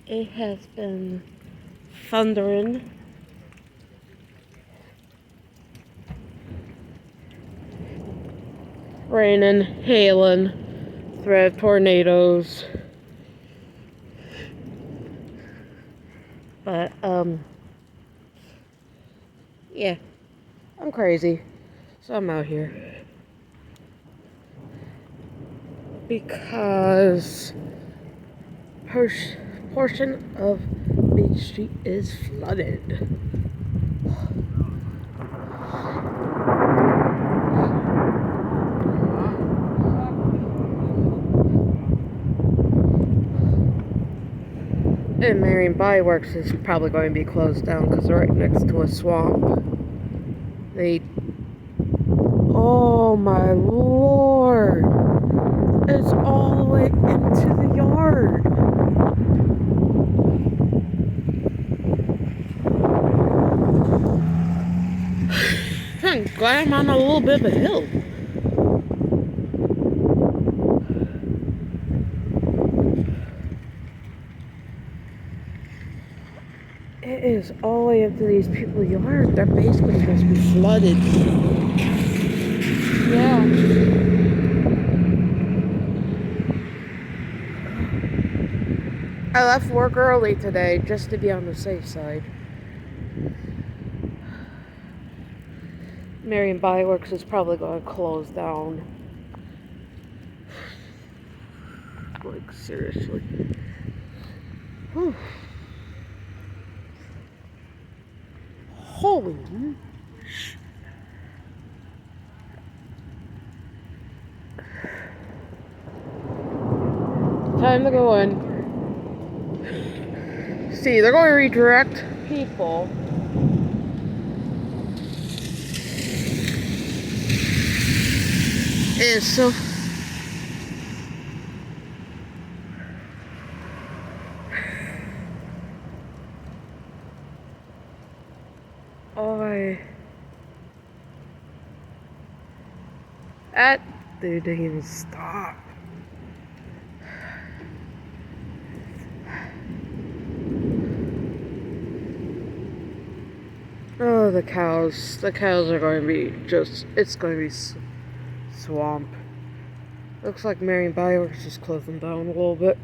It has been thundering, raining, hailing, threat of tornadoes. But, yeah, I'm crazy. So I'm out here. Because portion of Beach Street is flooded. And Marion Body Works is probably going to be closed down because they're right next to a swamp. Oh my lord! It's all the way into the yard! I'm glad I'm on a little bit of a hill. It is all the way up to these people's yard. Their basement must be flooded. Yeah. I left work early today just to be on the safe side. Marion Body Works is probably going to close down. Like, seriously. Whew. Holy. Time to go in. See, they're going to redirect people. And so that dude didn't even stop. Oh, the cows. The cows are going to be it's going to be swamp. Looks like Marion Body Works is closing down a little bit.